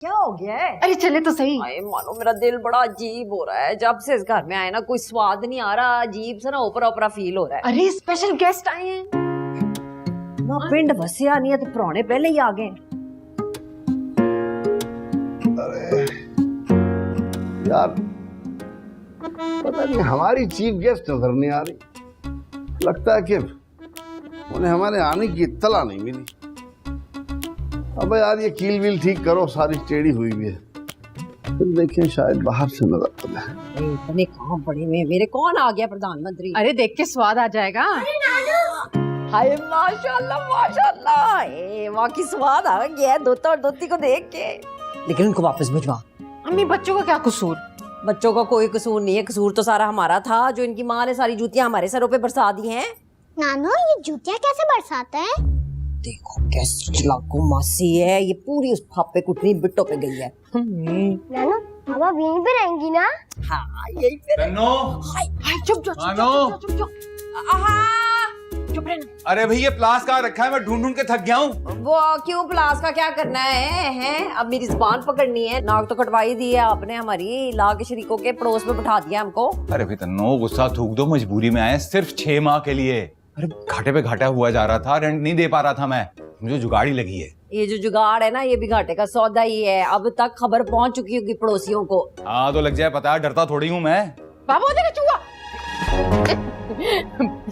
क्या हो गया है? अरे चले तो सही। आए मानो मेरा दिल बड़ा अजीब हो रहा है। जब से इस घर में आए ना कोई स्वाद नहीं आ रहा, अजीब सा ना ओपरा ओपरा फील हो रहा है। अरे स्पेशल गेस्ट आए हैं। ना पिंड वसिया नहीं है तो पुराने पहले ही आ गए। अरे यार पता नहीं हमारी चीफ गेस्ट नजर नहीं आ रही। लगता है कि उन्हें हमारे आने की इत्तला नहीं मिली। अब यार ये कील वील ठीक करो, सारी टेढ़ी हुई भी है। फिर देखें शायद बाहर से नजर आए। इतने कहाँ पड़े हुए मेरे, कौन आ गया प्रधानमंत्री? अरे देख के स्वाद आ जाएगा। हाय माशाल्लाह माशाल्लाह, वहाँ की स्वाद आ गया दोता और दोती को देख के। लेकिन उनको वापस भिजवा। अम्मी बच्चों का क्या कसूर? बच्चों का कोई कसूर नहीं है, कसूर तो सारा हमारा था जो इनकी माँ ने सारी जूतियाँ हमारे सरों पे बरसा दी हैं। नानो ये जूतियाँ कैसे बरसाता है? देखो कैसे चलाकू मासी है, ये पूरी उस फापे कुटनी बिट्टो पे गई है। नानो अब आप यहीं पे रहेंगी ना? हाँ यही पे। चुप चुप चुप रहना। अरे भाई ये प्लास कहाँ रखा है? मैं ढूंढ ढूंढ के थक गया हूँ। वो क्यों प्लास का क्या करना है हैं? अब मेरी जुबान पकड़नी है। नाक तो कटवाई दी है आपने हमारी, ला के शरीकों के पड़ोस में बिठा दिया हमको। अरे भाई तन्नो गुस्सा थूक दो, मजबूरी में आए सिर्फ 6 माह के लिए। अरे घाटे पे घाटा हुआ जा रहा था, रेंट नहीं दे पा रहा था मैं, मुझे जुगाड़ी लगी है। ये जो जुगाड़ है ना ये भी घाटे का सौदा ही है। अब तक खबर पहुंच चुकी होगी पड़ोसियों को। हाँ तो लग जाए पता, डरता थोड़ी हूँ मैं। बाबा देखा चूहा।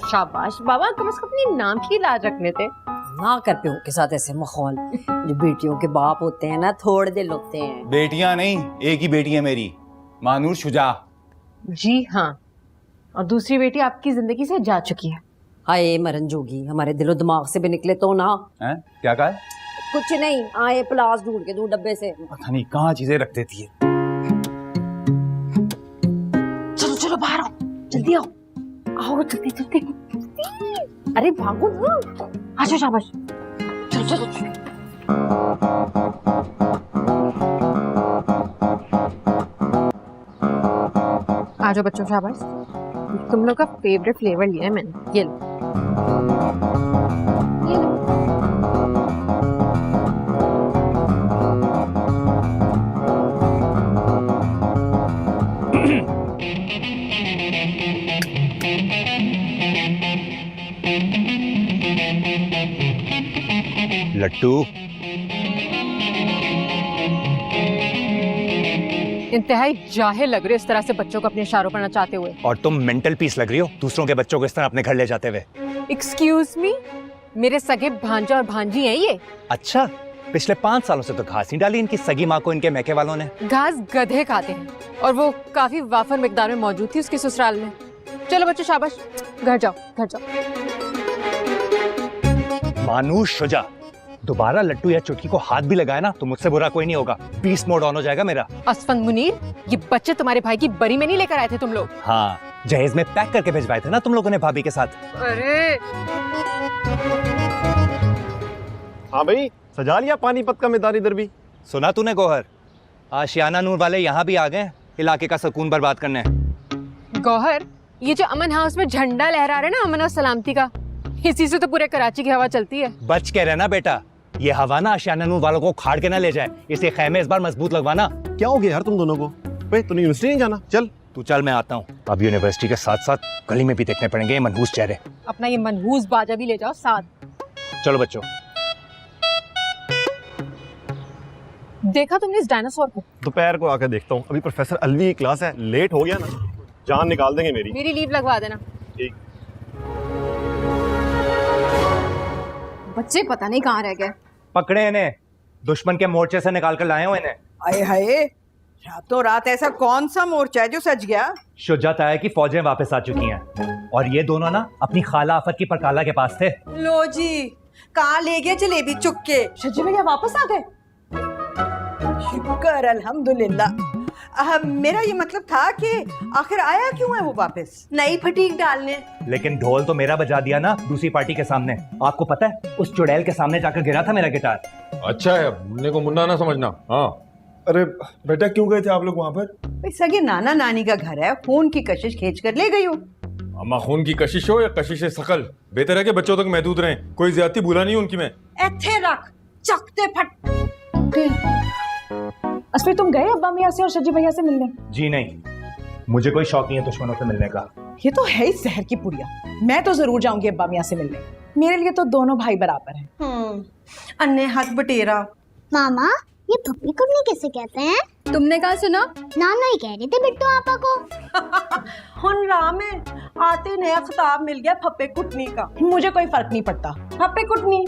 शाबाश बाबा, कम से कम अपनी नाम की लाज रखने थे। ना कर पे के साथ ऐसे माहौल। जो बेटियों के बाप होते हैं ना थोड़े दिल होते हैं। बेटियां नहीं, एक ही बेटी है मेरी, मानूर शुजा। जी हाँ, और दूसरी बेटी आपकी जिंदगी से जा चुकी है। हाय मरन जोगी, हमारे दिलो दिमाग से भी निकले तो ना। हैं? क्या कहा है? कुछ नहीं, आए प्लास ढूंढ के दूं डब्बे से। पता नहीं कहाँ चीजें रख देती है। चलो चलो बाहर आओ, जल्दी आओ। आओ जल्दी जल्दी। अरे भागो ना। आजो शाबाश। चलो चलो चलो। आजो बच्चों शाबाश। तुम लोग का फेवरेट फ्लेवर लिया है मैंने, ये लो। ये लो। लट्टू इंतहाई जाहिल लग रहे हो इस तरह से बच्चों को अपने इशारों पर नचाते हुए। और तुम मेंटल पीस लग रही हो दूसरों के बच्चों को इस तरह अपने घर ले जाते हुए। एक्सक्यूज मी, मेरे सगे भांजा और भांजी हैं ये। अच्छा, पिछले 5 सालों से तो घास नहीं डाली इनकी सगी माँ को इनके मैके वालों ने। घास गधे खाते हैं और वो काफी वाफर मिकदार में मौजूद थी उसके ससुराल में। चलो बच्चों शाबाश, घर जाओ घर जाओ। मानू शुजा, दोबारा लट्टू या चुटकी को हाथ भी लगाया ना तो मुझसे बुरा कोई नहीं होगा। पीस मोड ऑन हो जाएगा मेरा। असफंद मुनीर, ये बच्चे तुम्हारे भाई की बरी में नहीं लेकर आए थे तुम लोग? हाँ, जहेज में पैक करके भिजवाए थे ना तुम लोगों ने भाभी के साथ। अरे हाँ भाई, सजा लिया पानीपत का मैदान इधर भी। सुना तूने गौहर, आशियाना नूर वाले यहाँ भी आ गए इलाके का सुकून बर्बाद करने। गौहर, ये जो अमन हाउस में झंडा लहरा रहा है ना अमन और सलामती का, इसी से तो पूरे कराची की हवा चलती है। बच के रहना बेटा, ये हवा ना आशियाना नूर वालों को खाड़ के ना ले जाए, इसलिए खैमे इस बार मजबूत लगवाना। क्या हो गया यार तुम दोनों को? भाई तूने यूनिवर्सिटी नहीं जाना? चल तू चल, मैं आता हूँ। अब यूनिवर्सिटी के साथ साथ गली में भी देखने पड़ेंगे ये मनहूस चेहरे। अपना ये मनहूस बाजा भी ले जाओ साथ। चलो बच्चों। देखा तुमने इस डायनासोर को? दोपहर को आकर देखता हूँ। अभी प्रोफेसर अलवी की क्लास है, लेट हो गया ना जान निकाल देंगे मेरी। मेरी लीव लगवा देना। ठीक। बच्चे पता नहीं कहाँ रह गए। पकड़े इन्हें, दुश्मन के मोर्चे से निकाल कर लाए हो इन्हें। आए हाय, रातों रात ऐसा कौन सा मोर्चा है जो सज गया? शुजात है कि फौजें वापस आ चुकी हैं और ये दोनों ना अपनी खाला आफत की परकाला के पास थे। लो जी, कहाँ ले गए जलेबी चुक के? सज्जी भैया वापस आ गए। शुक्र अल्हम्दुलिल्लाह। मेरा ये मतलब था कि आखिर आया क्यों है वो वापस? नई फटीक डालने। लेकिन ढोल तो मेरा बजा दिया ना दूसरी पार्टी के सामने। आपको पता है उस चुड़ैल के सामने जाकर गिरा था मेरा गिटार। अच्छा है, मुन्ने को मुन्ना ना समझना। हाँ अरे बेटा क्यों गए थे आप लोग वहाँ पर? भाई सगे नाना नानी का घर है, खून की कशिश खींच कर ले गई हूँ। अम्मा खून की कशिश हो या कशिश शकल, बेहतर है कि बच्चों तक महदूद रहें। कोई ज्यादती भूला नहीं उनकी मैं। एथे रख चकते फट। असली तुम गए अब्बा मियाँ से और शजी भैया से मिलने? जी नहीं, मुझे कोई शौक नहीं है दुश्मनों से मिलने का। ये तो है ही जहर की पुड़िया। मैं तो जरूर जाऊंगी अब्बा मियाँ से मिलने। मेरे लिए तो दोनों भाई बराबर हैं। अन्य हाथ बटेरा। मामा ये फप्पी कुटनी किसे कहते हैं? तुमने कहा सुना? नाना ही कह रहे थे बिट्टू आपा को। हुन राम है, आते नया खिताब मिल गया फप्पे कुटनी का। मुझे कोई फर्क नहीं पड़ता। फप्पे कुटनी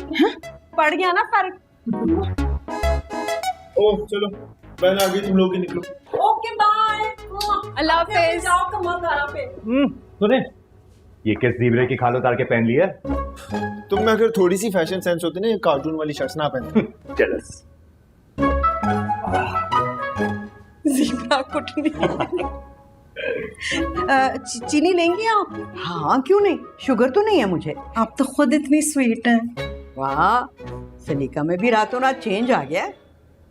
पड़ गया ना फर्क। ओह चलो बहन आ गई, तुम लोग ही निकलो। Okay bye. अल्लाह हाफिज। जाओ कमाकारा पे। सुने, ये किस जीबरे की खाल उतार के पहन ली है? तुम में अगर थोड़ी सी फैशन सेंस होती ना, ये कार्टून वाली शर्ट्स ना पहनते। जेलस। ज़ीब्रा कुटनी। चीनी लेंगी आप? हाँ क्यों नहीं, शुगर तो नहीं है मुझे। आप तो खुद इतनी स्वीट हैं। वाह, सलीका में भी रातों रात चेंज आ गया है।